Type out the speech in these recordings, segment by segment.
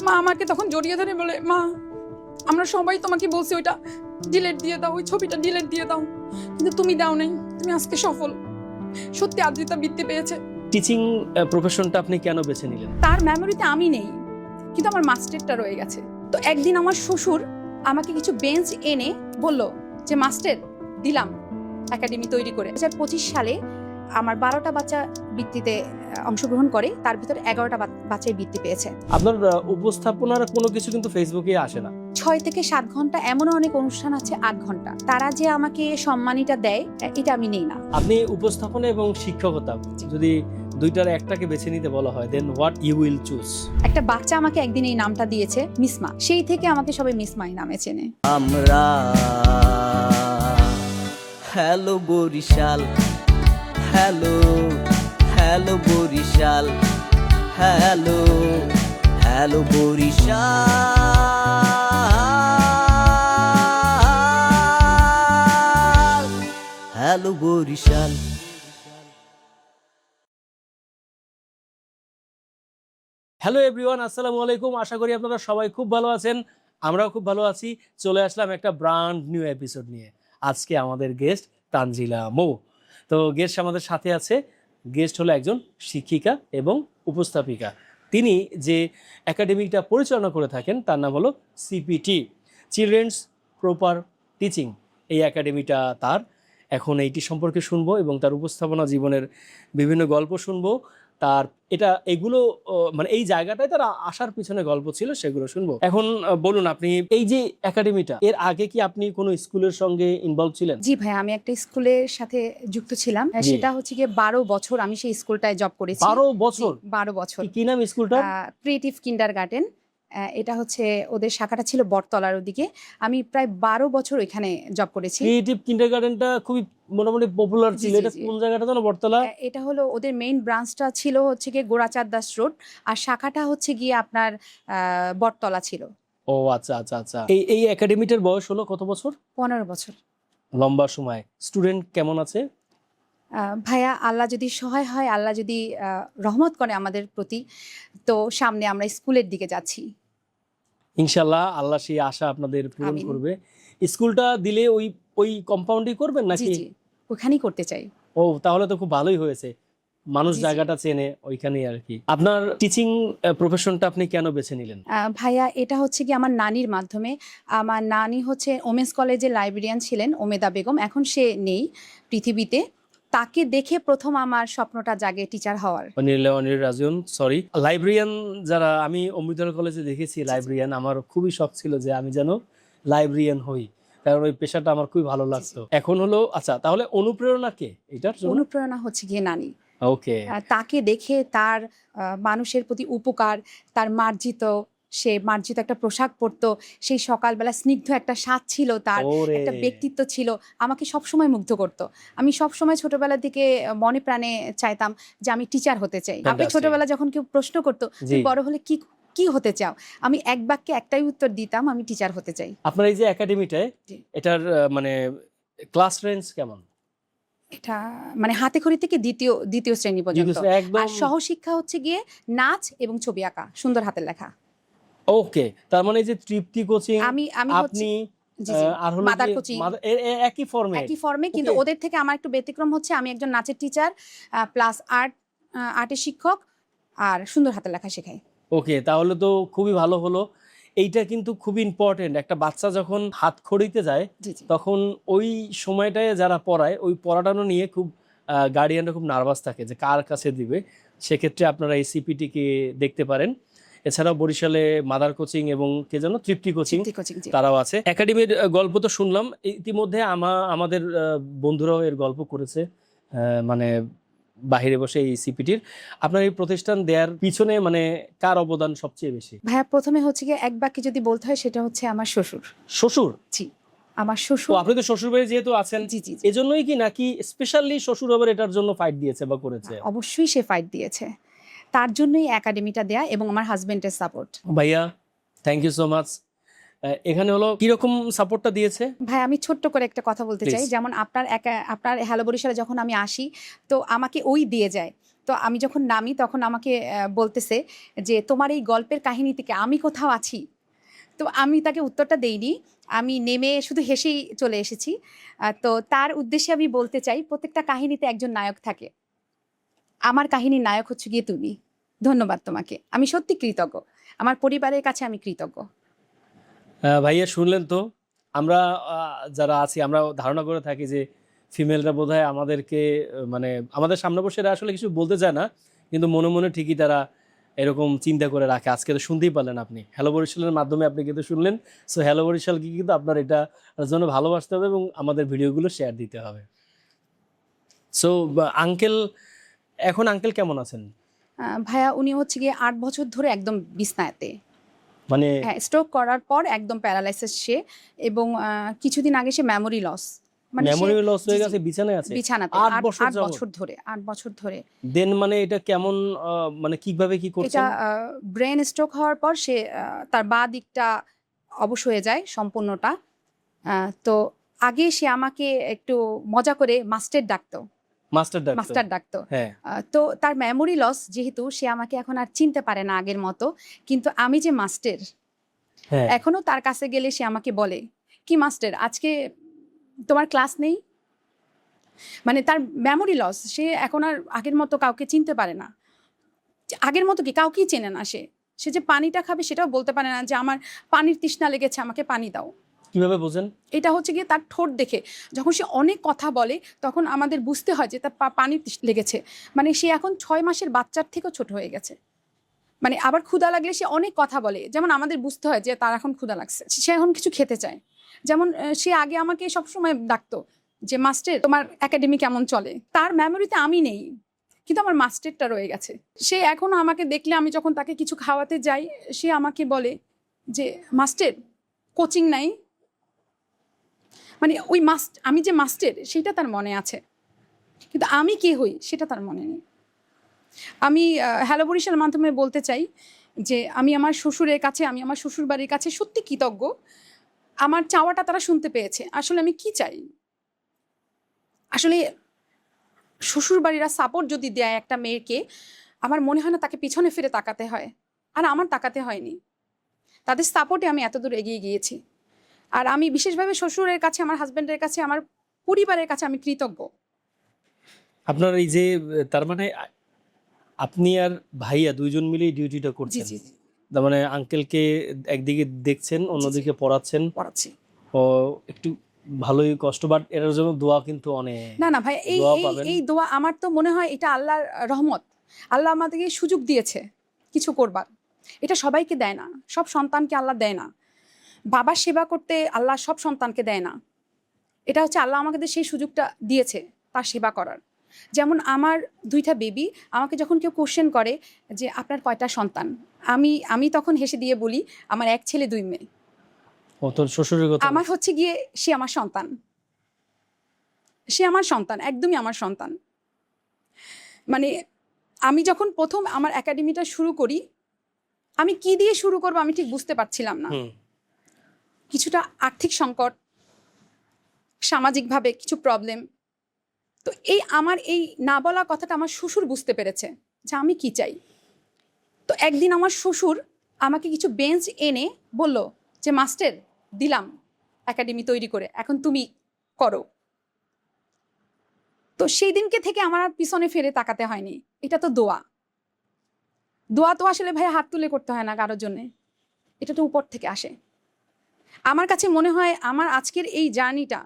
মা আমাকে তখন জড়িয়ে ধরে বলে, মা আমরা সবাই তোমাকে বলছি ওইটা ডিলিট দিয়ে দাও, ওই ছবিটা ডিলিট দিয়ে দাও, কিন্তু তুমি দাও নাই, তুমি আজকে সফল। সত্যি আদ্রিতা বৃত্তি পেয়েছে। টিচিং প্রফেশনটা আপনি কেন বেছে নিলেন? তার মেমোরিতে আমি নেই, কিন্তু আমার মাস্টারটা রয়ে গেছে। তো একদিন আমার শ্বশুর আমাকে কিছু বেঞ্চ এনে বলল যে মাস্টার দিলাম একাডেমি তৈরি করে। 2025 সালে আমার 12টা বাচ্চা বৃত্তিতে অংশগ্রহণ করে, তার ভিতর 11টা বাচ্চাই বৃত্তি পেয়েছে। আপনার উপস্থাপনার কোনো কিছু কিন্তু ফেসবুকে আসে না। 6 থেকে 7 ঘন্টা, এমনও অনেক অনুষ্ঠান আছে 8 ঘন্টা। তারা যে আমাকে সম্মানিটা দেয় এটা আমি নেই না। আপনি উপস্থাপনা এবং শিক্ষকতা যদি দুইটার একটাকে বেছে নিতে বলা হয়, দেন হোয়াট ইউ উইল চুজ? একটা বাচ্চা আমাকে একদিন এই নামটা দিয়েছে মিসমা, সেই থেকে আমাকে সবাই মিসমাই নামে চেনে। আমরা hello Barishal, hello hello Barishal, hello hello Barishal, hello Barishal. Hello everyone, আসসালামু আলাইকুম। আশা করি আপনারা সবাই খুব ভালো আছেন, আমরাও খুব ভালো আছি। চলে আসলাম একটা ব্র্যান্ড নিউ এপিসোড নিয়ে। আজকে আমাদের গেস্ট তানজিলা মৌ। তো গেস্ট আমাদের সাথে আছে, গেস্ট হলো একজন শিক্ষিকা এবং উপস্থাপিকা। তিনি যে একাডেমিটা পরিচালনা করে থাকেন তার নাম হলো সিপিটি, চিলড্রেন্স প্রপার টিচিং। এই একাডেমিটা তার। এখন এইটি সম্পর্কে শুনবো এবং তার উপস্থাপনা জীবনের বিভিন্ন গল্প শুনবো। তার এগুলো মানে এই জায়গাটায় তার আসার পিছনে গল্প ছিল, সেগুলো শুনবো। এখন বলুন, আপনি এই যে একাডেমিটা, এর আগে কি আপনি কোনো স্কুলের সঙ্গে ইনভলভ ছিলেন? জি ভাই, আমি একটা স্কুলের সাথে যুক্ত ছিলাম। জি। সেটা হচ্ছে গিয়ে 12 বছর আমি সেই স্কুলটায় জব করেছি। 12 বছর? 12 বছর। কি নাম স্কুলটা? Creative kindergarten. এটা হচ্ছে ওদের শাখাটা ছিল বটতলার ওদিকে। আমি প্রায় 12 বছর ওইখানে জব করেছি। ক্রিয়েটিভ কিন্ডারগার্টেনটা খুবই মোটামুটি পপুলার ছিল। জি, এটা জি। কোন জায়গাটা জানো? বটতলা? এটা হলো ওদের মেইন ব্রাঞ্চটা ছিল হচ্ছে গিয়ে গোরাচাঁদ দাস রোড, আর শাখাটা হচ্ছে গিয়ে আপনার বটতলা ছিল। ও আচ্ছা আচ্ছা আচ্ছা। এই একাডেমিটার বয়স হলো কত বছর? 15 বছর। লম্বা সময়। স্টুডেন্ট কেমন আছে? ভাইয়া, আল্লাহ যদি সহায় হয়, আল্লাহ যদি রহমত করে আমাদের প্রতি, তো সামনে আমরা স্কুলের দিকে যাচ্ছি। ইনশাল্লাহ আল্লাহ সেই আশা আপনাদের পূরণ আমিন। করবে। স্কুলটা দিলে ওই কম্পাউন্ডেই করবেন জি নাকি? জি, ওখানেই করতে চাই। ও, তাহলে তো খুব ভালোই হয়েছে, মানুষ জি, জি। জায়গাটা চেনে ওইখানেই আর কি। আপনার টিচিং প্রফেশনটা আপনি কেন বেছে নিলেন? ভাইয়া, এটা হচ্ছে কি আমার নানির মাধ্যমে। আমার নানি হচ্ছে ওমেন্স কলেজের লাইব্রেরিয়ান ছিলেন, ওমেদা বেগম। এখন সে নেই পৃথিবীতে। তাকে দেখে প্রথম আমার স্বপ্নটা জাগে টিচার হওয়ার। অনিল রাজন, সরি, লাইব্রেরিয়ান। যারা আমি অমৃতলাল কলেজে দেখেছি লাইব্রেরিয়ান, আমার খুবই শখ ছিল যে আমি যেন লাইব্রেরিয়ান হই, কারণ ওই পেশাটা আমার খুবই ভালো লাগতো। এখন হলো আচ্ছা, তাহলে অনুপ্রেরণা কে এটার জন্য? অনুপ্রেরণা হচ্ছে গিয়ে নানি। ওকে। তাকে দেখে তার মানুষের প্রতি উপকার, তার সে মার্জিত একটা পোশাক পরতো, সেই সকালবেলা স্নিগ্ধ একটা স্বাদ ছিল তার, ওরে। একটা ব্যক্তিত্ব ছিল, আমাকে সবসময় মুগ্ধ করতো। আমি সবসময় ছোটবেলা থেকে মনে প্রাণে চাইতাম যে আমি টিচার হতে চাই। আপনি Fantastic. ছোটবেলা যখন কেউ প্রশ্ন করতো জি। তুমি বড় হলে কি হতে চাও, আমি এক বাক্যে একটাই উত্তর দিতাম, আমি টিচার হতে চাই। আপনার এই যে একাডেমিটায়, জি। এটার মানে ক্লাস রেঞ্জ কেমন? এটা মানে হাতে খড়ি থেকে দ্বিতীয় শ্রেণী পর্যন্ত। একদম। আর সহশিক্ষা হচ্ছে গিয়ে নাচ এবং ছবি আঁকা, সুন্দর হাতের লেখা। ওকে, তার মানে এই যে তৃপ্তি কোচিং, আমি আপনি জি, জি। আর হলো মাদার যে কোচিং একই ফর্মে। একই ফর্মে, কিন্তু Okay. ওদের থেকে আমার একটু ব্যতিক্রম হচ্ছে আমি একজন নাচের টিচার প্লাস আর্টের শিক্ষক, আর সুন্দর হাতের লেখা শেখাই। ওকে, তাহলে তো খুবই ভালো হলো। এইটা কিন্তু খুবই ইম্পর্টেন্ট। একটা বাচ্চা যখন হাত খড়িতে যায়, জি জি। তখন ওই সময়টায় যারা পড়ায়, ওই পড়াটানো নিয়ে খুব গার্ডিয়ানরা খুব নার্ভাস থাকে যে কার কাছে দিবে। সেক্ষেত্রে আপনারা এই সিপিটিকে দেখতে পারেন। এছাড়াও বরিশালে মাদার কোচিং এবং কে যেন তৃপ্তি কোচিং, কোচিং, জি। তারাও আছে। একাডেমির গল্প তো শুনলাম, ইতিমধ্যে আমাদের বন্ধুরাও এর গল্প করেছে, মানে বাহিরে বসে এই সিপিটির। আপনার এই প্রতিষ্ঠান দেওয়ার পিছনে মানে কার অবদান সবচেয়ে বেশি? ভাইয়া, প্রথমে হচ্ছে গিয়ে এক বাক্যে যদি বলতে হয়, সেটা হচ্ছে আমার শ্বশুর। শ্বশুর? জি, আমার তো শ্বশুর। আপনি তো শ্বশুর বাড়ি যেহেতু আছেন, জি জি জি। এজন্যই কি নাকি স্পেশালি শ্বশুর আবার এটার জন্য ফাইট দিয়েছে বা করেছে? অবশ্যই সে ফাইট দিয়েছে, তার জন্যই একাডেমিটা দেয়া, এবং আমার হাজবেন্ডের সাপোর্ট। ভাইয়া, থ্যাংক ইউ সো মাচ। এখানে হলো কিরকম সাপোর্টটা দিয়েছে? ভাই, আমি ছোট্ট করে একটা কথা বলতে চাই। Please. যেমন আপনার হ্যালো বরিশালে যখন আমি আসি, তো আমাকে ওই দিয়ে যায় তো আমি যখন নামি তখন আমাকে বলতেছে যে তোমার এই গল্পের কাহিনী থেকে আমি কোথাও আছি। তো আমি তাকে উত্তরটা দেইনি, আমি নেমে শুধু হেসেই চলে এসেছি। তো তার উদ্দেশ্যে আমি বলতে চাই, প্রত্যেকটা কাহিনীতে একজন নায়ক থাকে, আমার কাহিনীর নায়ক হচ্ছে গিয়ে তুমি। ধন্যবাদ তোমাকে, আমি সত্যি কৃতজ্ঞ, আমার পরিবারের কাছে আমি কৃতজ্ঞ। ভাইয়া শুনলেন তো, আমরা যারা আছি আমরা ধারণা করে থাকি যে ফিমেলরা বোধহয় আমাদেরকে মানে আমাদের সামনে বসে এরা আসলে কিছু বলতে চায় না, কিন্তু মনে মনে ঠিকই তারা এরকম চিন্তা করে রাখে। আজকে তো শুনতেই পারলেন আপনি, হ্যালো বরিশালের মাধ্যমে আপনি কিন্তু শুনলেন। সো হ্যালো বরিশালকে কিন্তু আপনার এটার জন্য ভালোবাসতে হবে এবং আমাদের ভিডিওগুলো শেয়ার দিতে হবে। সো আঙ্কেল কেমন আছেন? ভাইয়া উনি হচ্ছে গিয়ে 8 বছর ধরে একদম বিছনাতে, মানে হ্যাঁ, স্ট্রোক করার পর একদম প্যারালাইসিস সে, এবং কিছুদিন আগে সে মেমোরি লস, মানে মেমোরি লস হয়ে জি, গেছে, বিছানায় আছে বিছানাতে 8 8 বছর যাবত? বছর ধরে, 8 বছর ধরে। দেন মানে এটা কেমন, মানে কিভাবে কি করছেন? এটা ব্রেন স্ট্রোক হওয়ার পর সে তার বাঁ দিকটা অবশ হয়ে যায় সম্পূর্ণটা। তো আগে সে আমাকে একটু মজা করে মাস্টার ডাকতো। হ্যাঁ। তো তার মেমোরি লস যেহেতু, সে আমাকে এখন আর চিনতে পারে না আগের মতো, কিন্তু আমি যে মাস্টার, হ্যাঁ। এখনো তার কাছে গেলে সে আমাকে বলে, কি মাস্টার আজকে তোমার ক্লাস নেই? মানে তার মেমোরি লস, সে এখন আর আগের মতো কাউকে চিনতে পারে না। আগের মতো কি কাউকেই চেনে না সে। সে যে পানিটা খাবে সেটাও বলতে পারে না, যে আমার পানির তৃষ্ণা লেগেছে, আমাকে পানি দাও। কিভাবে বোঝেন? এটা হচ্ছে গিয়ে তার ঠোঁট দেখে, যখন সে অনেক কথা বলে তখন আমাদের বুঝতে হয় যে তার পানির লেগেছে। মানে সে এখন 6 মাসের বাচ্চার থেকেও ছোট হয়ে গেছে। মানে আবার ক্ষুধা লাগলে সে অনেক কথা বলে, যেমন আমাদের বুঝতে হয় যে তার এখন ক্ষুধা লাগছে, সে এখন কিছু খেতে চায়। যেমন সে আগে আমাকে সবসময় ডাকতো যে মাস্টার তোমার একাডেমি কেমন চলে। তার মেমোরিতে আমি নেই, কিন্তু আমার মাস্টারটা রয়ে গেছে। সে এখনো আমাকে দেখলে, আমি যখন তাকে কিছু খাওয়াতে যাই, সে আমাকে বলে যে মাস্টার কোচিং নাই। মানে ওই আমি যে মাস্টার সেটা তার মনে আছে, কিন্তু আমি কে হই সেটা তার মনে নেই। আমি হ্যালো বরিশাল মাধ্যমে বলতে চাই যে আমি আমার শ্বশুরের কাছে, আমি আমার শ্বশুর বাড়ির কাছে সত্যি কৃতজ্ঞ। আমার চাওয়াটা তারা শুনতে পেয়েছে। আসলে আমি কি চাই, আসলে শ্বশুর বাড়িরা সাপোর্ট যদি দেয় একটা মেয়েকে, আমার মনে হয় না তাকে পিছনে ফিরে তাকাতে হয়। আর আমার তাকাতে হয়নি, তাদের সাপোর্টে আমি এত দূর এগিয়ে গিয়েছি। আর আমি বিশেষভাবে শ্বশুরের কাছে, আমার হাজব্যান্ডের কাছে, আমার পরিবারের কাছে আমি কৃতজ্ঞ। আপনার এই যে তার মানে আপনি আর ভাইয়া দুইজন মিলেই ডিউটিটা জি করছেন। জি জি, তার মানে আঙ্কেলকে একদিকে দেখছেন, অন্যদিকে পড়াচ্ছেন। পড়াচ্ছি। ও একটু ভালোই কষ্ট, বাট এর জন্য দোয়া কিন্তু অনেক। না না ভাই, এই দোয়া এই পাবেন। এই দোয়া আমার তো মনে হয় এটা আল্লাহর রহমত। আল্লাহ আমাদেরকে সুযোগ দিয়েছে কিছু করবার, এটা সবাইকে দেয় না, সব সন্তানকে আল্লাহ দেয় না। বাবার সেবা করতে আল্লাহ সব সন্তানকে দেয় না। এটা হচ্ছে আল্লাহ আমাদের সেই সুযোগটা দিয়েছে তার সেবা করার। যেমন আমার 2টা বেবি, আমাকে যখন কেউ কোশ্চেন করে যে আপনার কয়টা সন্তান, আমি তখন হেসে দিয়ে বলি আমার 1 ছেলে 2 মেয়ে। ও তোর শ্বশুরের কথা আমার হচ্ছে গিয়ে সে আমার সন্তান, সে আমার সন্তান, একদমই আমার সন্তান। মানে আমি যখন প্রথম আমার একাডেমিটা শুরু করি, আমি কি দিয়ে শুরু করবো আমি ঠিক বুঝতে পারছিলাম না। কিছুটা আর্থিক সংকট, সামাজিকভাবে কিছু প্রবলেম। তো আমার এই না বলা কথাটা আমার শ্বশুর বুঝতে পেরেছে যে আমি কি চাই। তো একদিন আমার শ্বশুর আমাকে কিছু বেঞ্চ এনে বলল যে মাস্টার দিলাম একাডেমি তৈরি করে, এখন তুমি করো। তো সেই দিনকে থেকে আমার আর পিছনে ফিরে তাকাতে হয়নি। এটা তো দোয়া। দোয়া তো আসলে ভাই হাত তুলে করতে হয় না কারোর জন্যে, এটা তো উপর থেকে আসে। আমার কাছে মনে হয় আমার আজকের এই জার্নিটা,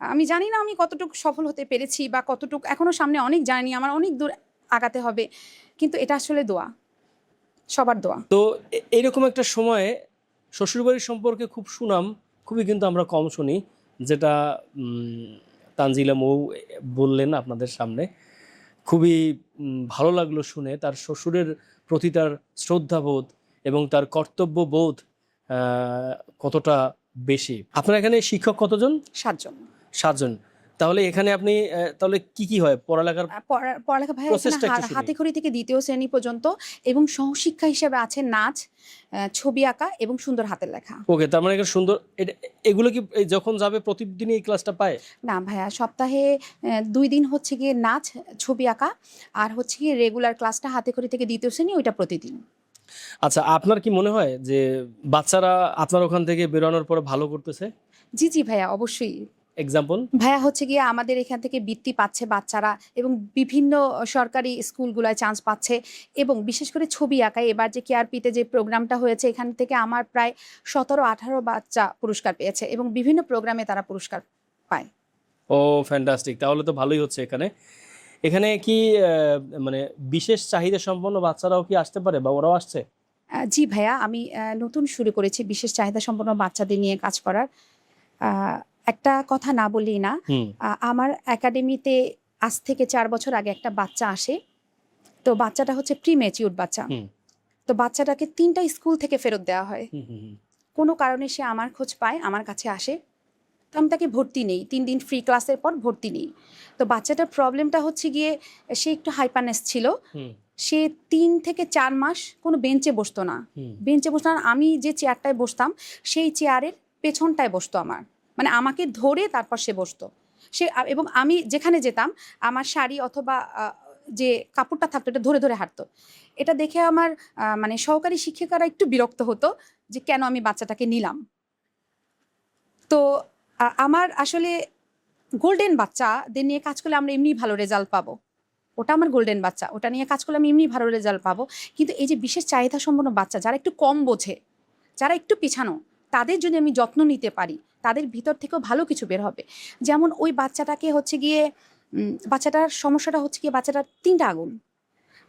আমি জানি না আমি কতটুকু সফল হতে পেরেছি বা কতটুকু, এখনো সামনে অনেক জার্নি, আমার অনেক দূর আগাতে হবে, কিন্তু এটা আসলে দোয়া, সবার দোয়া। তো এইরকম একটা সময়ে শ্বশুরবাড়ির সম্পর্কে খুব সুনাম খুবই কিন্তু আমরা কম শুনি, যেটা তানজিলা মৌ বললেন আপনাদের সামনে। খুবই ভালো লাগলো শুনে, তার শ্বশুরের প্রতি তার শ্রদ্ধাবোধ এবং তার কর্তব্যবোধ কতটা বেশি। আপনার এখানে শিক্ষক কতজন? 7 জন। 7 জন। তাহলে এখানে আপনি তাহলে কি কি হয় পড়ালেখার? পড়ালেখা ভাইয়া এখানে প্রসেসটা একটু শুনি। হাতেখড়ি থেকে দ্বিতীয় শ্রেণী পর্যন্ত, এবং সহশিক্ষা হিসেবে আছে নাচ, ছবি আঁকা এবং সুন্দর হাতের লেখা। ওকে, তার মানে এখানে সুন্দর এগুলো কি এই যখন যাবে প্রতিদিনই এই ক্লাসটা পায়? না ভাইয়া, সপ্তাহে 2 দিন হচ্ছে গিয়ে নাচ, ছবি আঁকা, আর হচ্ছে গিয়ে রেগুলার ক্লাসটা হাতেখড়ি থেকে দ্বিতীয় শ্রেণী, ওইটা প্রতিদিন। আচ্ছা, আপনার কি মনে হয় যে বাচ্চারা আপনার ওখান থেকে বেরোনোর পরে ভালো করতেছে? জি জি ভাইয়া, অবশ্যই। এক্সাম্পল? ভাইয়া হচ্ছে গিয়ে আমাদের এখান থেকে বৃত্তি পাচ্ছে বাচ্চারা, এবং বিভিন্ন সরকারি স্কুলগুলোয় চান্স পাচ্ছে, এবং বিশেষ করে ছবি আঁকায় এবার যে কেআরপিতে যে প্রোগ্রামটা হয়েছে, এখান থেকে আমার প্রায় 17-18 বাচ্চা পুরস্কার পেয়েছে, এবং বিভিন্ন প্রোগ্রামে তারা পুরস্কার পায়। ও ফ্যান্টাস্টিক, তাহলে তো ভালোই হচ্ছে। এখানে এখানে কি মানে বিশেষ চাহিদা সম্পন্ন বাচ্চারাও কি আসতে পারে বা ওরাও আসছে? জি ভাইয়া, আমি নতুন শুরু করেছি বিশেষ চাহিদা সম্পন্ন বাচ্চাদের নিয়ে কাজ করার। আহ, একটা কথা না বললেই না, হুম আমার একাডেমিতে আজ থেকে 4 বছর আগে একটা বাচ্চা আসে। তো বাচ্চাটা হচ্ছে প্রি ম্যাচিউর বাচ্চা। হুম তো বাচ্চাটাকে 3টা স্কুল থেকে ফেরত দেওয়া হয়। হুম হুম কোনো কারণে সে আমার খোঁজ পায়, আমার কাছে আসে। তো আমি তাকে ভর্তি নেই, 3 দিন ফ্রি ক্লাসের পর ভর্তি নেই। তো বাচ্চাটার প্রবলেমটা হচ্ছে গিয়ে, সে একটু হাইপারনেস ছিল। হুম সে 3 থেকে 4 মাস কোনো বেঞ্চে বসতো না। হুম বেঞ্চে বসতো না, আমি যে চেয়ারটায় বসতাম সেই চেয়ারের পেছনটায় বসতো আমার, মানে আমাকে ধরে তারপর সে বসতো। এবং আমি যেখানে যেতাম, আমার শাড়ি অথবা যে কাপড়টা থাকতো এটা ধরে ধরে হাঁটতো। এটা দেখে আমার মানে সহকারী শিক্ষিকারা একটু বিরক্ত হতো যে কেন আমি বাচ্চাটাকে নিলাম। তো আমার আসলে গোল্ডেন বাচ্চাদের নিয়ে কাজ করলে আমরা এমনি ভালো রেজাল্ট পাবো। ওটা আমার গোল্ডেন বাচ্চা, ওটা নিয়ে কাজ করলে আমি এমনি ভালো রেজাল্ট পাবো। কিন্তু এই যে বিশেষ চাহিদা সম্পন্ন বাচ্চা, যারা একটু কম বোঝে, যারা একটু পিছানো, তাদের যদি আমি যত্ন নিতে পারি, তাদের ভিতর থেকেও ভালো কিছু বের হবে। যেমন ওই বাচ্চাটাকে হচ্ছে গিয়ে, বাচ্চাটার সমস্যাটা হচ্ছে গিয়ে, বাচ্চাটার 3টা আঙুল,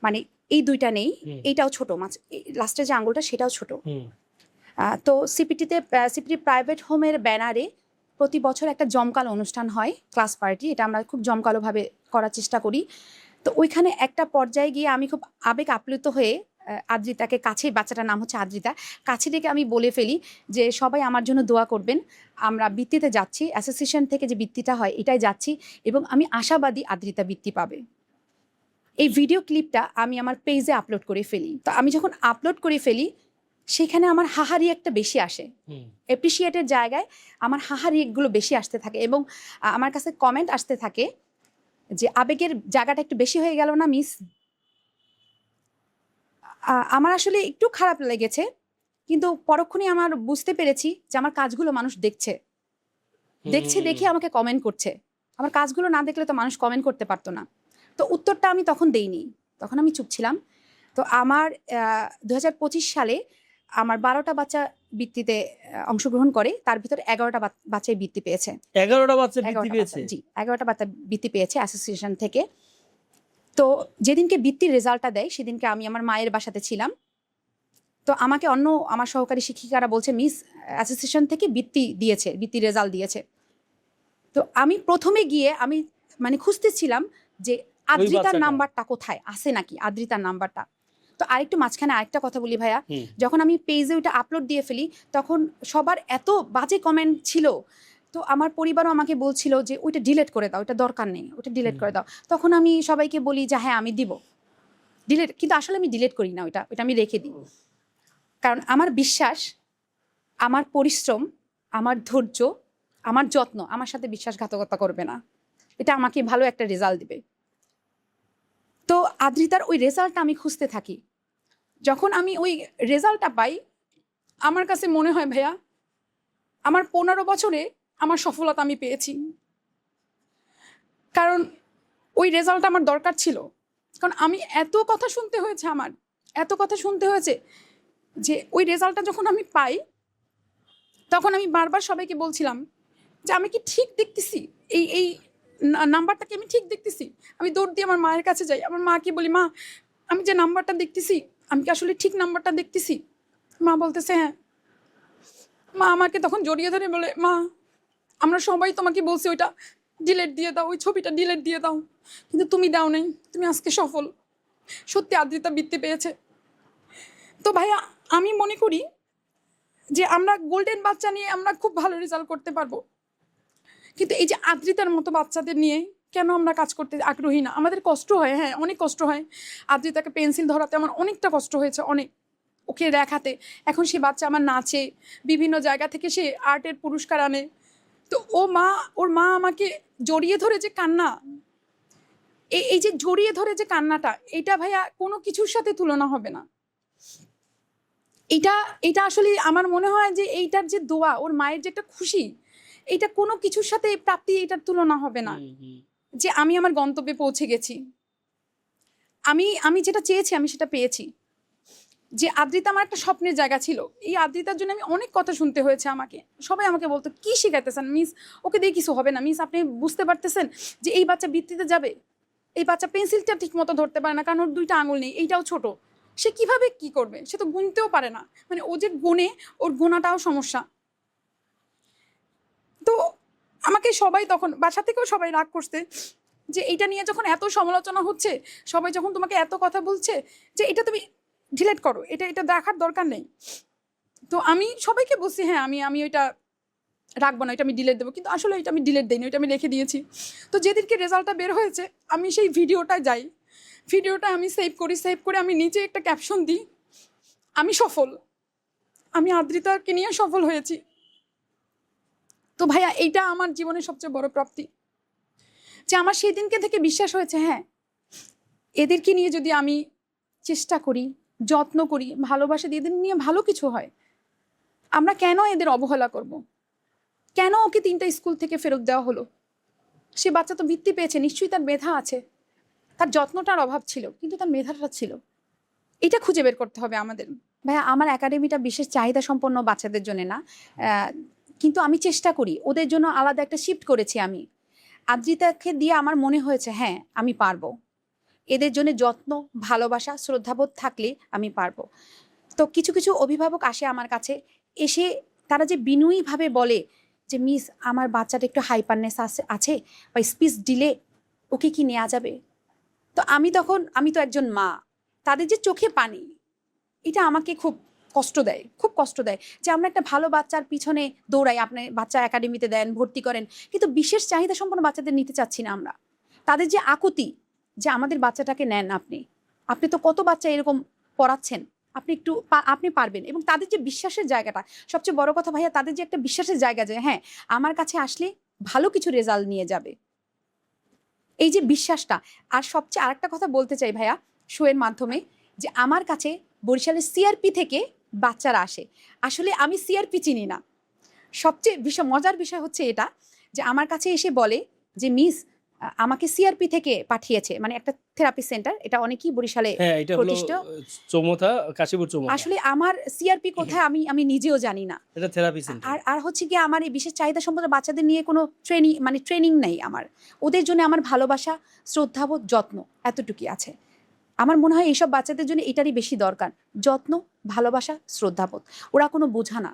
মানে এই 2টা নেই, এইটাও ছোট, মাছ লাস্টের যে আঙুলটা সেটাও ছোট। হুম তো সিপিটি প্রাইভেট হোমের ব্যানারে প্রতি বছর একটা জমকালো অনুষ্ঠান হয়, ক্লাস পার্টি। এটা আমরা খুব জমকালোভাবে করার চেষ্টা করি। তো ওইখানে একটা পর্যায়ে গিয়ে আমি খুব আবেগ আপ্লুত হয়ে আদ্রিতাকে কাছে, বাচ্চাটার নাম হচ্ছে আদ্রিতা, কাছে ডেকে আমি বলে ফেলি যে সবাই আমার জন্য দোয়া করবেন। আমরা বৃত্তিতে যাচ্ছি, অ্যাসোসিয়েশন থেকে যে বৃত্তিটা হয় এটাই যাচ্ছি, এবং আমি আশাবাদী আদ্রিতা বৃত্তি পাবে। এই ভিডিও ক্লিপটা আমি আমার পেজে আপলোড করে ফেলি। তো আমি যখন আপলোড করে ফেলি, সেখানে আমার হাহারি একটা বেশি আসে। হুম অ্যাপ্রিসিয়েটের জায়গায় আমার হাহারিগুলো বেশি আসতে থাকে, এবং আমার কাছে কমেন্ট আসতে থাকে যে আবেগের জায়গাটা একটু বেশি হয়ে গেল না মিস। আমার আসলে একটু খারাপ লেগেছে, কিন্তু পরক্ষণে আমার বুঝতে পেরেছি যে আমার কাজগুলো মানুষ দেখছে দেখে আমাকে কমেন্ট করছে। আমার কাজগুলো না দেখলে তো মানুষ কমেন্ট করতে পারতো না। তো উত্তরটা আমি তখন দেইনি, তখন আমি চুপ ছিলাম। তো আমার 2025 সালে আমার 12টা বাচ্চা বৃত্তিতে অংশগ্রহণ করে, তার ভিতরে 11টা বাচ্চাই বৃত্তি পেয়েছে। 11টা বাচ্চা বৃত্তি 11টা পেয়েছে? জি, 11টা বাচ্চা বৃত্তি পেয়েছে অ্যাসোসিয়েশন থেকে। তো যেদিনকে বৃত্তির রেজাল্টটা দেয়, সেদিনকে আমি আমার মায়ের বাসাতে ছিলাম। তো আমাকে আমার সহকারী শিক্ষিকারা বলছে, মিস অ্যাসোসিয়েশন থেকে বৃত্তির রেজাল্ট দিয়েছে। তো আমি প্রথমে গিয়ে আমি মানে খুঁজতেছিলাম যে আদ্রিতার বাচ্চাটা? নাম্বারটা কোথায়, আছে নাকি আদ্রিতার নাম্বারটা। তো আরেকটু মাঝখানে আরেকটা কথা বলি ভাইয়া, হুম যখন আমি পেজে ওইটা আপলোড দিয়ে ফেলি, তখন সবার এত বাজে কমেন্ট ছিল। তো আমার পরিবারও আমাকে বলছিল যে ওইটা ডিলিট করে দাও, ওইটা দরকার নেই, ওইটা ডিলিট করে দাও। তখন আমি সবাইকে বলি যে হ্যাঁ আমি দিব ডিলিট, কিন্তু আসলে আমি ডিলিট করি না, ওইটা আমি রেখে দিই। কারণ আমার বিশ্বাস, আমার পরিশ্রম, আমার ধৈর্য, আমার যত্ন আমার সাথে বিশ্বাসঘাতকতা করবে না, এটা আমাকে ভালো একটা রেজাল্ট দিবে। তো আদ্রিতার ওই রেজাল্টটা আমি খুঁজতে থাকি। যখন আমি ওই রেজাল্টটা পাই, আমার কাছে মনে হয় ভাইয়া, আমার 15 বছরে আমার সফলতা আমি পেয়েছি। কারণ ওই রেজাল্ট আমার দরকার ছিল। কারণ আমি এত কথা শুনতে হয়েছে, এত কথা শুনতে হয়েছে, যে ওই রেজাল্টটা যখন আমি পাই, তখন আমি বারবার সবাইকে বলছিলাম যে আমি কি ঠিক দেখতেছি, এই নাম্বারটা কি আমি ঠিক দেখতেছি। আমি দৌড় দিয়ে আমার মায়ের কাছে যাই, আমার মাকে বলি, মা আমি যে নাম্বারটা দেখতেছি, আমি কি আসলে ঠিক নাম্বারটা দেখতেছি? মা বলতেছে হ্যাঁ। মা আমাকে তখন জড়িয়ে ধরে বলে, মা আমরা সবাই তোমাকে বলছি ওইটা ডিলিট দিয়ে দাও, ওই ছবিটা ডিলিট দিয়ে দাও, কিন্তু তুমি দাও নাই, তুমি আজকে সফল। সত্যি আদ্রিতা বৃত্তি পেয়েছে। তো ভাইয়া আমি মনে করি যে আমরা গোল্ডেন বাচ্চা নিয়ে আমরা খুব ভালো রেজাল্ট করতে পারবো, কিন্তু এই যে আদ্রিতার মতো বাচ্চাদের নিয়ে কেন আমরা কাজ করতে আগ্রহী না? আমাদের কষ্ট হয়, হ্যাঁ অনেক কষ্ট হয়। আদ্রিতাকে পেন্সিল ধরাতে আমার অনেকটা কষ্ট হয়েছে, অনেক, ওকে দেখাতে। এখন সে বাচ্চা আমার নাচে, বিভিন্ন জায়গা থেকে সে আর্টের পুরস্কার আনে। তো ওর মা আমাকে জড়িয়ে ধরে যে কান্না, এই যে জড়িয়ে ধরে যে কান্নাটা, এটা ভাইয়া কোনো কিছুর সাথে তুলনা হবে না। এটা আসলে আমার মনে হয় যে এইটার যে দোয়া, ওর মায়ের যে একটা খুশি, এটা কোনো কিছুর সাথে প্রাপ্তি এটার তুলনা হবে না। যে আমি আমার গন্তব্যে পৌঁছে গেছি, আমি যেটা চেয়েছি আমি সেটা পেয়েছি। যে আদ্রিতা আমার একটা স্বপ্নের জায়গা ছিল, এই আদ্রিতার জন্য আমি অনেক কথা শুনতে হয়েছে আমাকে। সবাই আমাকে বলতো, কি শিখাইতেছেন মিস, ওকে দিয়ে কিছু হবে না মিস, আপনি বুঝতে পারতেছেন যে এই বাচ্চা বৃত্তিতে যাবে, এই বাচ্চা পেন্সিলটা ঠিক মতো ধরতে পারে না কারণ ওর 2টা আঙুল নেই, এইটাও ছোট, সে কিভাবে কি করবে, সে তো গুনতেও পারে না, মানে ও যে গোনে, ওর গোনাটাও সমস্যা। তো আমাকে সবাই তখন বাসা থেকেও সবাই রাগ করছে যে এইটা নিয়ে যখন এত সমালোচনা হচ্ছে, সবাই যখন তোমাকে এত কথা বলছে যে এটা তুমি ডিলিট করো, এটা দেখার দরকার নেই। তো আমি সবাইকে বলছি হ্যাঁ আমি ওইটা রাখবো না, এটা আমি ডিলিট দেবো, কিন্তু আসলে এটা আমি ডিলিট দিইনি, ওইটা আমি রেখে দিয়েছি। তো যেদিনকে রেজাল্টটা বের হয়েছে আমি সেই ভিডিওটায় যাই, ভিডিওটা আমি সেভ করে আমি নিচে একটা ক্যাপশন দিই, আমি সফল, আমি আদ্রিতাকে নিয়ে সফল হয়েছি। তো ভাইয়া এইটা আমার জীবনের সবচেয়ে বড় প্রাপ্তি, যে আমার সেই দিনকে থেকে বিশ্বাস হয়েছে হ্যাঁ এদেরকে নিয়ে যদি আমি চেষ্টা করি, যত্ন করি, ভালোবাসা দিয়ে এদের নিয়ে ভালো কিছু হয়। আমরা কেন এদের অবহেলা করব? কেন ওকে 3টা স্কুল থেকে ফেরত দেওয়া হলো? সে বাচ্চা তো বৃত্তি পেয়েছে, নিশ্চয়ই তার মেধা আছে, তার যত্নটার অভাব ছিল কিন্তু তার মেধাটা ছিল, এটা খুঁজে বের করতে হবে আমাদের। ভাইয়া আমার একাডেমিটা বিশেষ চাহিদা সম্পন্ন বাচ্চাদের জন্য না, কিন্তু আমি চেষ্টা করি, ওদের জন্য আলাদা একটা শিফট করেছি আমি। আদ্রিতাকে দিয়ে আমার মনে হয়েছে হ্যাঁ আমি পারবো, এদের জন্য যত্ন, ভালোবাসা, শ্রদ্ধাবোধ থাকলে আমি পারবো। তো কিছু কিছু অভিভাবক আসে আমার কাছে, এসে তারা যে বিনয়ীভাবে বলে যে মিস আমার বাচ্চাটা একটু হাইপারনেস আছে বা স্পিচ দিলে ওকে কি নেওয়া যাবে? তো আমি তো একজন মা, তাদের যে চোখে পানি, এটা আমাকে খুব কষ্ট দেয় যে আমরা একটা ভালো বাচ্চার পিছনে দৌড়াই, আপনি বাচ্চা একাডেমিতে দেন, ভর্তি করেন, কিন্তু বিশেষ চাহিদা সম্পন্ন বাচ্চাদের নিতে চাচ্ছি না আমরা। তাদের যে আকুতি যে আমাদের বাচ্চাটাকে নেন, আপনি তো কত বাচ্চা এরকম পড়াচ্ছেন, আপনি পারবেন। এবং তাদের যে বিশ্বাসের জায়গাটা, সবচেয়ে বড় কথা ভাইয়া, তাদের যে একটা বিশ্বাসের জায়গা যে হ্যাঁ আমার কাছে আসলে ভালো কিছু রেজাল্ট নিয়ে যাবে, এই যে বিশ্বাসটা। আর সবচেয়ে আরেকটা কথা বলতে চাই ভাইয়া শোয়ের মাধ্যমে, যে আমার কাছে বরিশালের সিআরপি থেকে বাচ্চারা আসে, আসলে আমি সিআরপি চিনি না। সবচেয়ে মজার বিষয় হচ্ছে এটা, যে আমার কাছে এসে বলে যে মিস আমাকে সিআরপি থেকে পাঠিয়েছে, মানে একটা থেরাপি সেন্টার, এটা অনেকেই বরিশালে প্রতিষ্ঠিত, কাশীপুর চৌমুহা। আসলে আমার সিআরপি কোথায় আমি নিজেও জানি না, এটা থেরাপি সেন্টার। আর হচ্ছে কি আমার এই বিশেষ চাহিদা সম্পন্ন বাচ্চাদের নিয়ে কোনো ট্রেনিং নেই আমার, ওদের জন্য আমার ভালোবাসা, শ্রদ্ধাবোধ, যত্ন এতটুকুই আছে। আমার মনে হয় এইসব বাচ্চাদের জন্য এটারই বেশি দরকার, যত্ন, ভালোবাসা, শ্রদ্ধাবোধ। ওরা কোনো বোঝা না,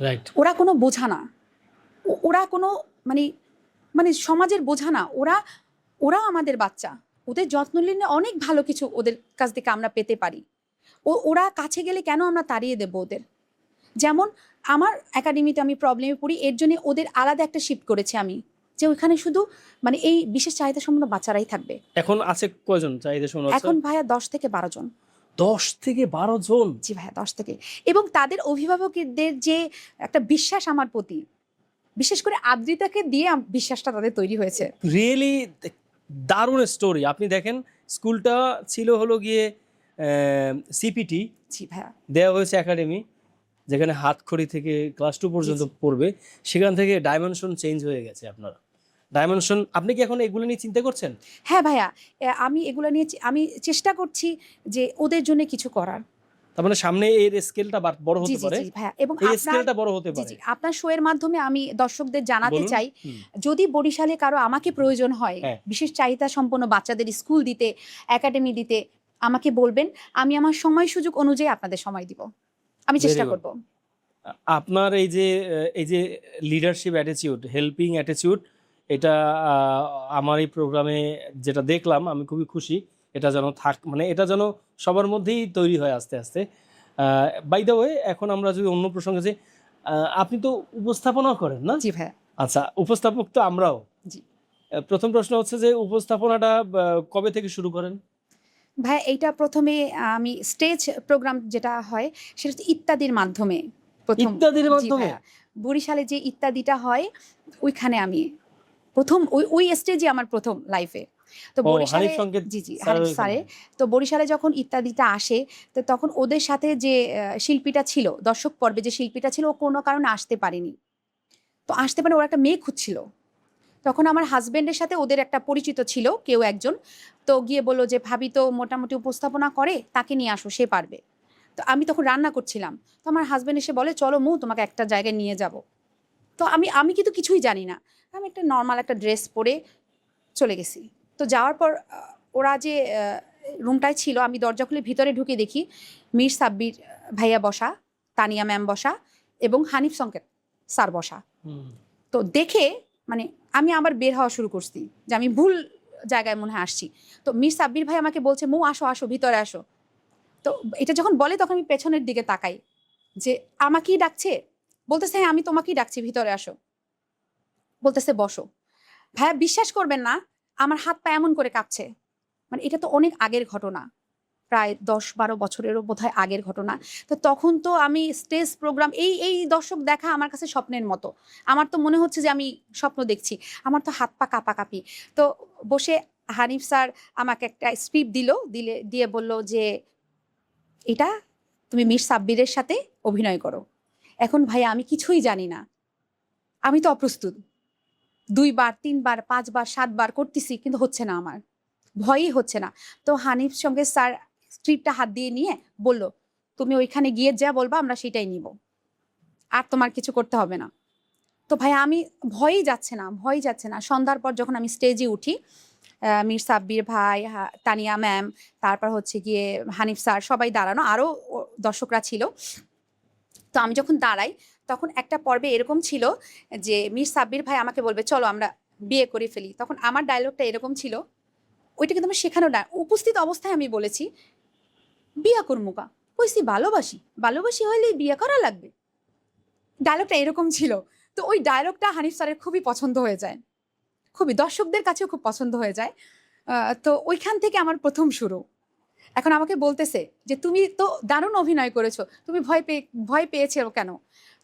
রাইট, ওরা কোনো বোঝা না, ওরা কোনো মানে সমাজের বোঝা না, ওরা আমাদের বাচ্চা, ওদের যত্ন নিলে অনেক ভালো কিছু ওদের কাছ থেকে আমরা পেতে পারি। ওরা কাছে গেলে কেন আমরা তাড়িয়ে দেবো ওদের? যেমন আমার একাডেমিতে আমি প্রবলেমে পড়ি, এর জন্য ওদের আলাদা একটা শিফট করেছি আমি, যে ওইখানে শুধু এই বিশেষ চাহিদা সম্পন্ন বাচ্চারাই থাকবে। এখন আছে কয়জন চাহিদা সম্পন্ন? এখন ভাইয়া 10 থেকে 12 জন। 10 থেকে 12 জন? জি ভাইয়া 10 থেকে। এবং তাদের অভিভাবকদের যে একটা বিশ্বাস আমার প্রতি, বিশেষ করে আদ্রিতাকে দিয়ে বিশ্বাসটা তাদের তৈরি হয়েছে। রিয়েলি দারুণ স্টোরি। আপনি দেখেন, স্কুলটা ছিল হলো গিয়ে সিপিটি, জি ভাইয়া, দেওয়া হয়েছে একাডেমি, যেখানে হাতখড়ি থেকে ক্লাস 2 পর্যন্ত পড়বে, সেখান থেকে ডাইমেনশন চেঞ্জ হয়ে গেছে। আপনারা ডাইমেনশন, আপনি কি এখন এগুলো নিয়ে চিন্তা করছেন? হ্যাঁ ভাইয়া, আমি এগুলো নিয়ে আমি চেষ্টা করছি যে ওদের জন্য কিছু করার। তার মানে সামনে এর স্কেলটা বড় হতে পারে। জি ভাইয়া, এবং এই স্কেলটা বড় হতে পারে। জি, আপনার শোয়ের মাধ্যমে আমি দর্শকদের জানাতে চাই, যদি বরিশালে কারো আমাকে প্রয়োজন হয় বিশেষ চাহিদা সম্পন্ন বাচ্চাদের স্কুল দিতে, একাডেমি দিতে, আমাকে বলবেন, আমি আমার সময় সুযোগ অনুযায়ী আপনাদের সময় দিব, আমি চেষ্টা করব। আপনার এই যে লিডারশিপ অ্যাটিটিউড, হেল্পিং অ্যাটিটিউড, এটা আমার এই প্রোগ্রামে যেটা দেখলাম আমি খুবই খুশি। এটা যেন এটা যেন সবার মধ্যেই তৈরি হয় আস্তে আস্তে। বাই দ্য ওয়ে, এখন আমরা যদি অন্য প্রসঙ্গে যে, আপনি তো উপস্থাপনা করেন না? জি ভাইয়া। আচ্ছা, উপস্থাপক তো আমরাও। জি। প্রথম প্রশ্ন হচ্ছে যে উপস্থাপনাটা কবে থেকে শুরু করেন? ভাইয়া এইটা প্রথমে আমি স্টেজ প্রোগ্রাম যেটা হয় সেটা হচ্ছে ইত্যাদির মাধ্যমে প্রথম। ইত্যাদির জি মাধ্যমে? ভাইয়া, বরিশালে যে ইত্যাদিটা হয় ওইখানে আমি প্রথম ওই স্টেজে আমার প্রথম লাইফে। তো ও, বরিশালে হানিফ সংকেত জি, জি, স্যারের হানিফ ওইখানে। স্যারের। তো বরিশালে যখন ইত্যাদিটা আসে তো তখন ওদের সাথে যে শিল্পীটা ছিল, দর্শক পর্বে যে শিল্পীটা ছিল ও কোনো কারণে আসতে পারেনি। তো আসতে পারে ওরা একটা মেয়ে খুঁজছিল। তখন আমার হাসব্যান্ডের সাথে ওদের একটা পরিচিত ছিল কেউ একজন। তো গিয়ে বলল যে, "ভাবি তো মোটামুটি উপস্থাপনা করে, তাকে নিয়ে আসো, সে পারবে।" তো আমি তখন রান্না করছিলাম। তো আমার হাসব্যান্ড এসে বলে, "চলো মু তোমাকে একটা জায়গায় নিয়ে যাব।" তো আমি কিন্তু কিছুই জানি না। আমি একটা নরমাল একটা ড্রেস পরে চলে গেছি। তো যাওয়ার পর ওরা যে রুমটায় ছিল আমি দরজা খুলে ভিতরে ঢুকে দেখি মীর সাব্বির ভাইয়া বসা, তানিয়া ম্যাম বসা এবং হানিফ সংকেত স্যার বসা। হুম। তো দেখে মানে আমি আবার বের হওয়া শুরু করছি যে আমি ভুল জায়গায় মনে হয় আসছি। তো মীর সাব্বির ভাই আমাকে বলছে, "মৌ আসো, আসো, ভিতরে আসো।" তো এটা যখন বলে তখন আমি পেছনের দিকে তাকাই যে আমাকেই ডাকছে? বলতেছে, "হ্যাঁ, আমি তোমাকেই ডাকছি, ভিতরে আসো।" বলতেছে, "বসো।" ভাইয়া বিশ্বাস করবেন না, আমার হাত পা এমন করে কাঁপছে। মানে এটা তো অনেক আগের ঘটনা। প্রায় ১০-১২ বছরেরও বোধহয় আগের ঘটনা। তো তখন তো আমি স্টেজ প্রোগ্রাম এই দর্শক দেখা আমার কাছে স্বপ্নের মতো। আমার তো মনে হচ্ছে যে আমি স্বপ্ন দেখছি। আমার তো হাত পা কাঁপাকাঁপি। তো বসে হানিফ স্যার আমাকে একটা স্ক্রিপ্ট দিয়ে বলল যে, "এটা তুমি মীর সাব্বিরের সাথে অভিনয় করো।" এখন ভাইয়া আমি কিছুই জানি না। আমি তো অপ্রস্তুত। ২ বার, ৩ বার, ৫ বার, ৭ বার করতেছি কিন্তু হচ্ছে না আমার। ভয়ই হচ্ছে না। তো হানিফ সঙ্গে স্যার স্ক্রিপ্টটা হাত দিয়ে নিয়ে বলল, "তুমি ওইখানে গিয়ে যা বলবা আমরা সেটাই নিব। আর তোমার কিছু করতে হবে না।" তো ভাইয়া আমি ভয়ই যাচ্ছে না। সন্ধ্যার পর যখন আমি স্টেজে উঠি, মীর সাব্বির ভাই, তানিয়া ম্যাম, তারপর হচ্ছে গিয়ে হানিফ স্যার সবাই দাঁড়ানো, আরও দর্শকরা ছিল। তো আমি যখন দাঁড়াই তখন একটা পর্বে এরকম ছিল যে মীর সাব্বির ভাই আমাকে বলবে, "চলো আমরা বিয়ে করে ফেলি।" তখন আমার ডায়লগটা এরকম ছিল, ওইটা কিন্তু আমার শেখানো না। উপস্থিত অবস্থায় আমি বলেছি, "বিয়া করমুকা, কইছি ভালোবাসি, ভালোবাসি হইলেই বিয়ে করা লাগবে।" ডায়লগটা এরকম ছিল। তো ওই ডায়লগটা হানিফ স্যারের খুবই পছন্দ হয়ে যায়। খুবই দর্শকদের কাছেও খুব পছন্দ হয়ে যায়। তো ওইখান থেকে আমার প্রথম শুরু। এখন আমাকে বলতেছে যে, "তুমি তো দারুণ অভিনয় করেছো। তুমি ভয় পেয়েছো কেন?"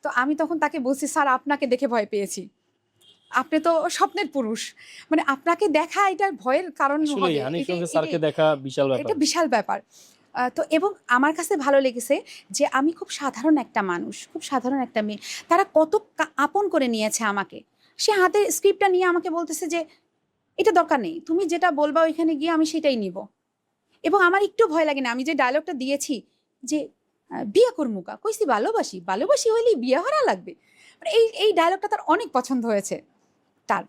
তো আমি তখন তাকে বলছি, "স্যার আপনাকে দেখে ভয় পেয়েছি। আপনি তো স্বপ্নের পুরুষ। মানে আপনাকে দেখা এটা ভয়ের কারণ আসলেই হবে।" হানিফ এটাই সংকেত স্যারকে এটাই দেখা বিশাল ব্যাপার। এটা বিশাল ব্যাপার। তো এবং আমার কাছে ভালো লেগেছে যে আমি খুব সাধারণ একটা মানুষ, খুব সাধারণ একটা মেয়ে। তারা কত আপন করে নিয়েছে আমাকে। সে হাতে স্ক্রিপ্টটা নিয়ে আমাকে বলতেছে যে, "এটা দরকার নেই। তুমি যেটা বলবা ওইখানে গিয়ে আমি সেটাই নিব।" এবং আমার একটু ভয় লাগে না। আমি যে ডায়ালগটা দিয়েছি যে, "বিয়া করমুকা, কইছি ভালোবাসি, ভালোবাসি হইলেই বিয়া হরা লাগবে।" মানে এই ডায়ালগটা তার অনেক পছন্দ হয়েছে তার।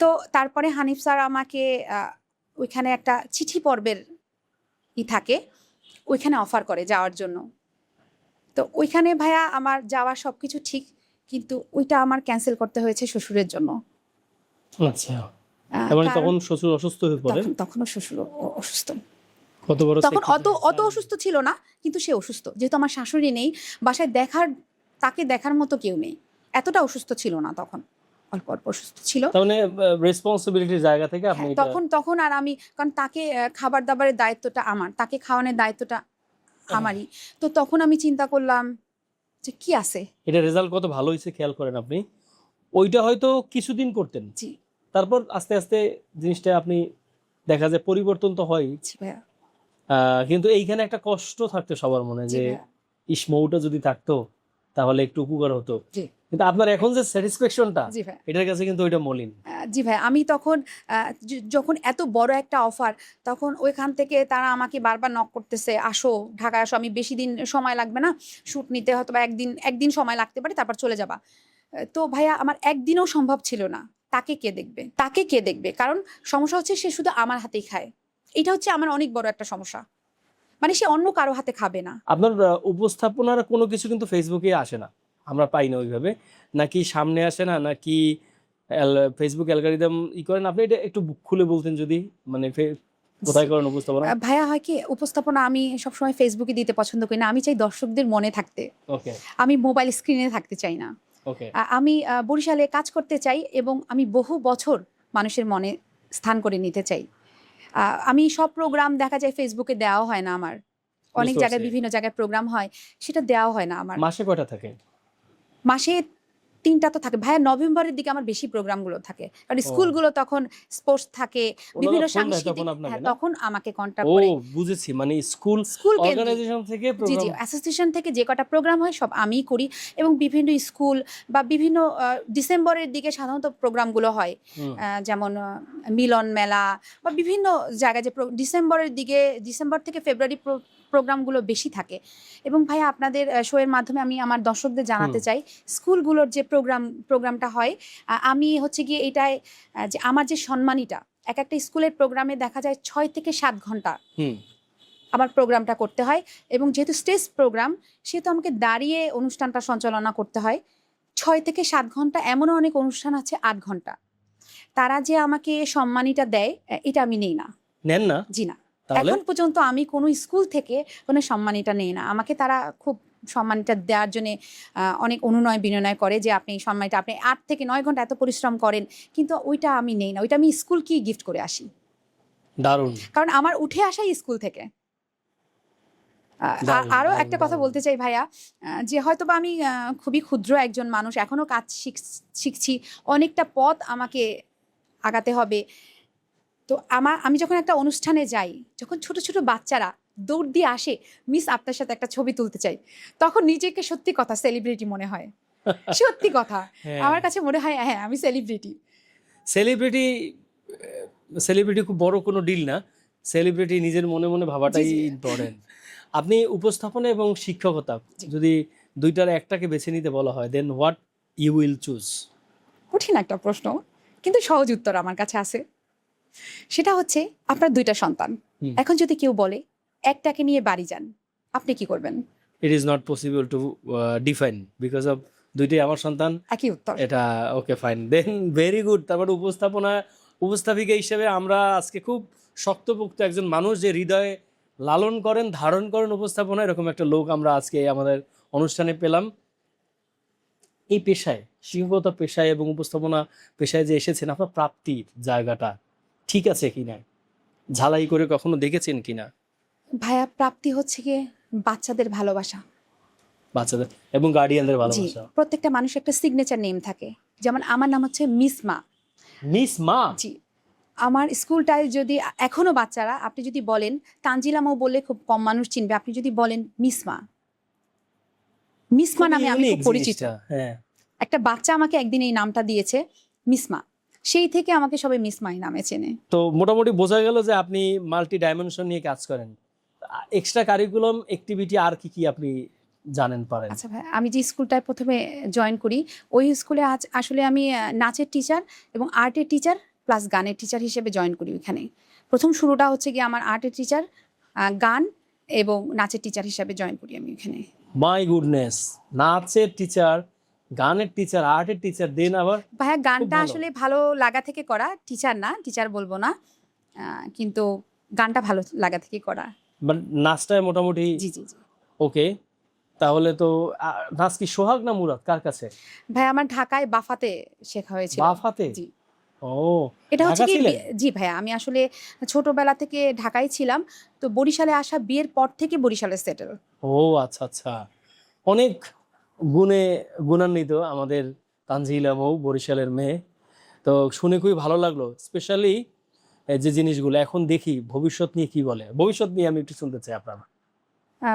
তো তারপরে হানিফ স্যার আমাকে আ ওইখানে একটা চিঠি পর্বের থাকে, ওইখানে অফার করে যাওয়ার জন্য। তো ওইখানে ভাইয়া আমার যাওয়া সবকিছু ঠিক। কিন্তু ওইটা আমার ক্যানসেল করতে হয়েছে শ্বশুরের জন্য। আচ্ছা, তার মানে কারণ তখন শ্বশুর অসুস্থ হয়ে পড়েন? তখনও শ্বশুর অসুস্থ। কত বড় তখন sacrifice, অত অসুস্থ ছিল না, কিন্তু সে অসুস্থ। যেহেতু আমার শাশুড়ি নেই, বাসায় তাকে দেখার মতো কেউ নেই। এতটা অসুস্থ ছিল না তখন। অল্প অসুস্থ ছিল। তার মানে রেসপন্সিবিলিটির জায়গা থেকে আপনি হ্যাঁ, এটা। তখন আর আমি কারণ তাকে খাবার-দাবারের দায়িত্বটা আমার। তাকে খাওয়ানোর দায়িত্বটা আমারই। তো তখন আমি চিন্তা করলাম যে কি আছে? এটা রেজাল্ট কত ভালো হয়েছে খেয়াল করেন আপনি। ওইটা হয়তো কিছুদিন করতেন, জি, তারপর আস্তে আস্তে জিনিসটা আপনি দেখা যায় পরিবর্তন তো হয়। জি ভাইয়া। কিন্তু এইখানে একটা কষ্ট থাকতো সবার মনে জি যে ভাইয়া। ইস, মৌটা যদি থাকতো তাহলে একটু উপকার হতো। জি, কিন্তু আপনার এখন যে স্যাটিসফ্যাকশনটা, জি ভাইয়া। এটার কাছে কিন্তু ওইটা মলিন। জি ভাই, আমি তখন যখন এত বড় একটা অফার, তখন ওইখান থেকে তারা আমাকে বারবার নক করতেছে, "আসো, ঢাকায় আসো। আমি বেশি দিন সময় লাগবে না। শুট নিতে হয়তোবা একদিন সময় লাগতে পারে, তারপর চলে যাবা।" তো ভাইয়া আমার একদিনও সম্ভব ছিল না। তাকে কে দেখবে? তাকে কে দেখবে? কারণ সমস্যা হচ্ছে সে শুধু আমার হাতেই খায়। এটা হচ্ছে আমার অনেক বড় একটা সমস্যা। মানে সে অন্য কারো হাতে খাবে না। আপনার উপস্থাপনার কোনো কিছু কিন্তু ফেসবুকে আসে না, আমরা পাই না ওইভাবে। নাকি সামনে আসে না, নাকি ফেসবুক অ্যালগরিদম করেন আপনি? এটা একটু খুলে বলতেন যদি, মানে কোথায় করেন উপস্থাপনা? ভাইয়া হয় কি উপস্থাপনা আমি সবসময় ফেসবুকে দিতে পছন্দ করি না। আমি চাই দর্শকদের মনে থাকতে। ওকে। আমি মোবাইল স্ক্রিনে থাকতে চাই না। ওকে, আমি বরিশালে কাজ করতে চাই এবং আমি বহু বছর মানুষের মনে স্থান করে নিতে চাই। আমি সব প্রোগ্রাম দেখা যায় ফেসবুকে দেওয়া হয় না আমার, অনেক বুঝতে জায়গায় পারছি। বিভিন্ন জায়গায় প্রোগ্রাম হয়, সেটা দেওয়া হয় না আমার। মাসে কয়টা থাকে? মাসে 3টা তো থাকে ভাইয়া। নভেম্বরের দিকে আমার বেশি প্রোগ্রামগুলো থাকে, কারণ ও। স্কুলগুলো তখন স্পোর্টস থাকে, ওনারা বিভিন্ন ফোন দেয় সাংস্কৃতিক, তখন আপনাকে, হ্যাঁ, না? তখন আমাকে কন্টাক্ট ও, করে। বুঝেছি, মানে স্কুল স্কুল কেন্দ্রিক, অর্গানাইজেশন থেকে জি জি, প্রোগ্রাম। অ্যাসোসিয়েশন থেকে যে কটা প্রোগ্রাম হয় সব আমিই করি, এবং বিভিন্ন স্কুল বা বিভিন্ন ডিসেম্বরের দিকে সাধারণত প্রোগ্রামগুলো হয়, যেমন মিলন মেলা বা বিভিন্ন জায়গায় যে ডিসেম্বরের দিকে, ডিসেম্বর থেকে ফেব্রুয়ারি প্রোগ্রামগুলো বেশি থাকে। এবং ভাইয়া আপনাদের শোয়ের মাধ্যমে আমি আমার দর্শকদের জানাতে চাই, স্কুলগুলোর যে প্রোগ্রামটা হয়, আমি হচ্ছে গিয়ে এটাই যে আমার যে সম্মানীটা, এক একটা স্কুলের প্রোগ্রামে দেখা যায় 6 থেকে 7 ঘন্টা আমার প্রোগ্রামটা করতে হয়, এবং যেহেতু স্টেজ প্রোগ্রাম সেহেতু আমাকে দাঁড়িয়ে অনুষ্ঠানটা সঞ্চালনা করতে হয় 6 থেকে 7 ঘন্টা। এমনও অনেক অনুষ্ঠান আছে 8 ঘন্টা। তারা যে আমাকে সম্মানীটা দেয়, এটা আমি নেই না। নেন না? জি না, তাহলে এখন পর্যন্ত আমি কোনো স্কুল থেকে কোনো সম্মানীটা নেই না। আমাকে তারা খুব সম্মানটা দেওয়ার জন্য অনেক অনুনয় বিনয় করে যে আপনি সম্মানটা, আপনি 8 থেকে 9 ঘন্টা এত পরিশ্রম করেন, কিন্তু ওইটা আমি নেই না, ওইটা আমি স্কুলকেই গিফট করে আসি, দারুণ। কারণ আমার উঠে আসাই স্কুল থেকে। দারুণ, আরও দারুণ, একটা কথা দারুণ। বলতে চাই ভাইয়া, যে হয়তো বা আমি খুবই ক্ষুদ্র একজন মানুষ, এখনও কাজ শিখছি, অনেকটা পথ আমাকে আগাতে হবে। তো আমি যখন একটা অনুষ্ঠানে যাই, যখন ছোট ছোট বাচ্চারা দৌড় দিয়ে আসে, মিস আপনার সাথে একটা ছবি তুলতে চাই, তখন নিজেকে সত্যি কথা সেলিব্রিটি মনে হয়। সত্যি কথা, হ্যাঁ। আমার কাছে মনে হয় হ্যাঁ আমি সেলিব্রিটি। সেলিব্রিটি, সেলিব্রিটি খুব বড় কোনো ডিল না, সেলিব্রিটি নিজের মনে মনে ভাবাটাই জি, জি। ইম্পর্টেন্ট। আপনি উপস্থাপনা এবং শিক্ষকতা, জি। যদি দুইটার একটাকে বেছে নিতে বলা হয়, দেন হোয়াট ইউ উইল চুজ? কঠিন একটা প্রশ্ন, কিন্তু সহজ উত্তর আমার কাছে আছে। সেটা হচ্ছে, আপনার 2টা সন্তান, এখন যদি কেউ বলে একটাকে নিয়ে বাড়ি যান, আপনি কি করবেন? It is not possible to define because of দুইটাই আমার সন্তান। একই উত্তর। এটা ওকে, ফাইন, দেন ভেরি গুড। তারপর উপস্থাপিকা হিসেবে আমরা আজকে খুব শক্তপোক্ত একজন মানুষ, যে হৃদয়ে লালন করেন, ধারণ করেন উপস্থাপনা, এরকম একটা লোক আমরা আজকে আমাদের অনুষ্ঠানে পেলাম। এই পেশায়, শিক্ষকতা পেশায় এবং উপস্থাপনা পেশায় যে এসেছেন, আপনার প্রাপ্তির জায়গাটা ঠিক আছে কিনা, ঝালাই করে কখনো দেখেছেন কিনা? ভাইয়া, প্রাপ্তি হচ্ছে গিয়ে বাচ্চাদের ভালোবাসা। বাচ্চাদের এবং গার্ডিয়ানদের জি, ভালোবাসা। প্রত্যেকটা মানুষের একটা সিগনেচার নেম থাকে, যেমন আমার নাম হচ্ছে মিস মা। মিস মা? জি, আমার স্কুলটায় যদি এখনো বাচ্চারা, আপনি যদি বলেন তানজিলা মৌ বললে খুব কম মানুষ চিনবে, আপনি যদি বলেন মিস মা, মিস মা নামে আমি খুব পরিচিত। হ্যাঁ, একটা বাচ্চা আমাকে একদিন এই নামটা দিয়েছে, মিস মা, সেই থেকে আমাকে সবাই মিস মাই নামে চেনে। তো মোটামুটি বোঝা গেল যে আপনি মাল্টি ডাইমেনশন নিয়ে কাজ করেন। এক্সট্রা কারিকুলাম অ্যাক্টিভিটি আর কি কি আপনি জানেন, পারেন? আচ্ছা ভাই, আমি যে স্কুলটায় প্রথমে জয়েন করি, ওই স্কুলে আসলে আমি নাচের টিচার এবং আর্টের টিচার প্লাস গানের টিচার হিসেবে জয়েন করি ওইখানে। প্রথম শুরুটা হচ্ছে গিয়ে আমার আর্টের টিচার, গান এবং নাচের টিচার হিসেবে জয়েন করি আমি ওইখানে। মাই গুডনেস, নাচের টিচার, গানের টিচার, আর্টের টিচার, দেন আবার ভাইয়া গানটা ভালো। আসলে ভালো লাগা থেকে করা, টিচার না, টিচার বলবো না, কিন্তু গানটা ভালো লাগা থেকে করা। বাট নাচটায় মোটামুটি জি জি জি। ওকে। তাহলে তো নাচ কি সোহাগ না মুরাদ, কার কাছে? ভাই, আমার ঢাকায় বাফাতে শেখা হয়েছিল। বাফাতে? জি, ও, এটা হচ্ছে ঢাকা কি, ছিলেন? জি ভাইয়া, আমি আসলে ছোটবেলা থেকে ঢাকায় ছিলাম, তো বরিশালে আসা বিয়ের পর থেকে বরিশালে সেটেল। ও আচ্ছা আচ্ছা, অনেক গুণে গুণান্বিত আমাদের তানজিলা মৌ, বরিশালের মেয়ে। তো শুনে খুবই ভালো লাগলো, স্পেশালি যে জিনিসগুলো এখন দেখি ভবিষ্যৎ নিয়ে কি বলে, ভবিষ্যৎ নিয়ে আমি একটু শুনতে চাই আপনার।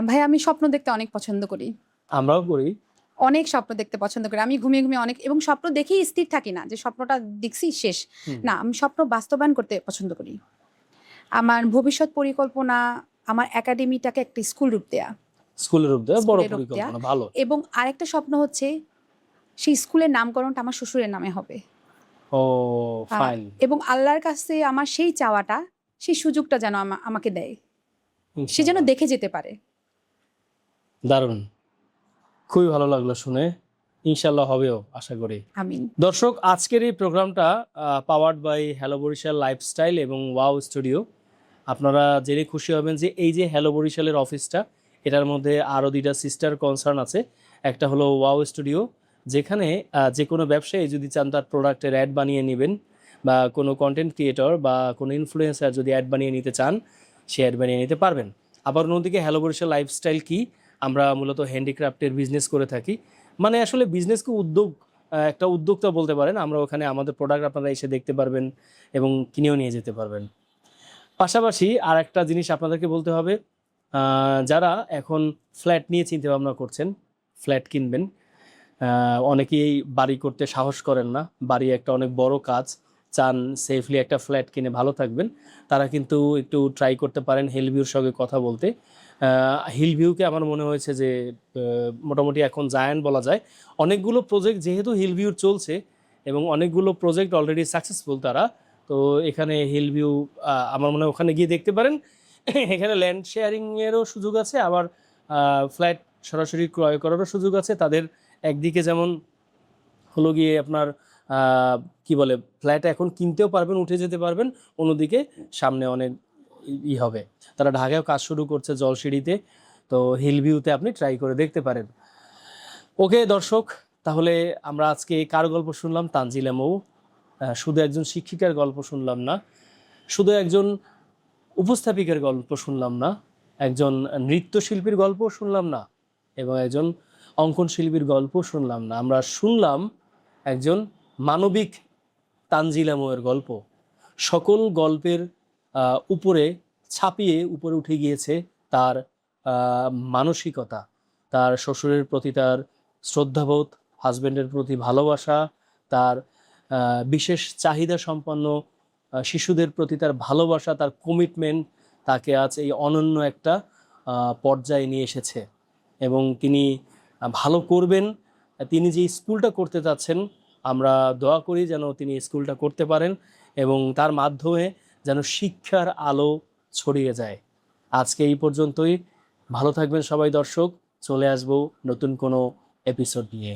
ভাই, আমি স্বপ্ন দেখতে অনেক পছন্দ করি, আমরাও করি। অনেক স্বপ্ন দেখতে পছন্দ করি। আমি ঘুমিয়ে ঘুমিয়ে অনেক, এবং স্বপ্ন দেখেই স্থির থাকি না যে স্বপ্নটা দেখছি শেষ, না, আমি স্বপ্ন বাস্তবায়ন করতে পছন্দ করি। আমার ভবিষ্যৎ পরিকল্পনা আমার একাডেমিটাকে একটা স্কুল রূপ দেয়া, স্কুলের উপর বড় স্কুলের রূপ দেয়া, পরিকল্পনা, ভালো। এবং আরেকটা স্বপ্ন হচ্ছে সেই স্কুলের নামকরণটা আমার শ্বশুরের নামে হবে। ও ফাইন, এবং আল্লাহর কাছে আমার সেই চাওয়াটা, সেই সুযোগটা যেন আমাকে দেয়, সে যেন দেখে যেতে পারে। দারুণ, খুবই ভালো লাগলো শুনে, ইনশাল্লাহ হবেও আশা করি। আমিন। দর্শক, আজকের এই প্রোগ্রামটা powered by hello Barishal lifestyle এবং ওয়াও স্টুডিও। আপনারা জেনে খুশি হবেন যে এই যে হ্যালো বরিশালের অফিসটা, এটার মধ্যে আরও 2টা সিস্টার কনসার্ন আছে। একটা হলো ওয়াও স্টুডিও, যেখানে যে কোনো ব্যবসায়ী যদি চান তার প্রোডাক্টের অ্যাড বানিয়ে নেবেন, বা কোনো কন্টেন্ট ক্রিয়েটর বা কোনো ইনফ্লুয়েন্সার যদি অ্যাড বানিয়ে নিতে চান, সে অ্যাড বানিয়ে নিতে পারবেন। আবার অন্যদিকে হ্যালো বরিশাল লাইফস্টাইল কি, আমরা মূলত হ্যান্ডিক্রাফটের বিজনেস করে থাকি। মানে আসলে বিজনেসকে একটা উদ্যোক্তা বলতে পারেন। আমরা ওখানে আমাদের প্রোডাক্ট আপনারা এসে দেখতে পারবেন এবং কিনেও নিয়ে যেতে পারবেন। পাশাপাশি আর একটা জিনিস আপনাদেরকে বলতে হবে, যারা এখন ফ্ল্যাট নিয়ে চিন্তা ভাবনা করছেন, ফ্ল্যাট কিনবেন, অনেকেই বাড়ি করতে সাহস করেন না, বাড়ি একটা অনেক বড় কাজ, চান সেফলি একটা ফ্ল্যাট কিনে ভালো থাকবেন, তারা কিন্তু একটু ট্রাই করতে পারেন হিলভিউর সঙ্গে কথা বলতে। হিলভিউকে আমার মনে হয়েছে যে মোটামুটি এখন জায়ান্ট বলা যায়। অনেকগুলো প্রজেক্ট যেহেতু হিলভিউর চলছে এবং অনেকগুলো প্রজেক্ট অলরেডি সাকসেসফুল তারা, তো এখানে হিলভিউ আমার মনে হয় ওখানে গিয়ে দেখতে পারেন। এখানে ল্যান্ড শেয়ারিংয়েরও সুযোগ আছে, আবার ফ্ল্যাট সরাসরি ক্রয় করারও সুযোগ আছে। তাদের একদিকে যেমন হলো গিয়ে আপনার কি বলে, ফ্ল্যাট এখন কিনতেও পারবেন, উঠে যেতে পারবেন, অন্যদিকে সামনে অনেক হবে। তারা ঢাকায়ও কাজ শুরু করছে জলসিঁড়িতে, তো হিলভিউতে আপনি ট্রাই করে দেখতে পারেন। ওকে দর্শক, তাহলে আমরা আজকে কার গল্প শুনলাম? তানজিলা মৌ। শুধু একজন শিক্ষিকার গল্প শুনলাম না, শুধু একজন উপস্থাপিকার গল্প শুনলাম না, একজন নৃত্যশিল্পীর গল্প শুনলাম না, এবং একজন অঙ্কন শিল্পীর গল্প শুনলাম না। আমরা শুনলাম একজন মানবিক তানজিলা মৌয়ের গল্প। সকল গল্পের উপরে ছাপিয়ে উপরে উঠে গিয়েছে তার মানসিকতা, তার শ্বশুরের প্রতি তার শ্রদ্ধাবোধ, হাজব্যান্ডের প্রতি ভালোবাসা, তার বিশেষ চাহিদা সম্পন্ন শিশুদের প্রতি তার ভালোবাসা, তার কমিটমেন্ট তাকে আজ এই অনন্য একটা পর্যায়ে নিয়ে এসেছে। এবং তিনি ভালো করবেন। তিনি যে স্কুলটা করতে চাচ্ছেন, আমরা দোয়া করি যেন তিনি স্কুলটা করতে পারেন এবং তার মাধ্যমে যেন শিক্ষার আলো ছড়িয়ে যায়। আজকে এই পর্যন্তই। ভালো থাকবেন সবাই দর্শক, চলে আসবো নতুন কোনো এপিসোড নিয়ে।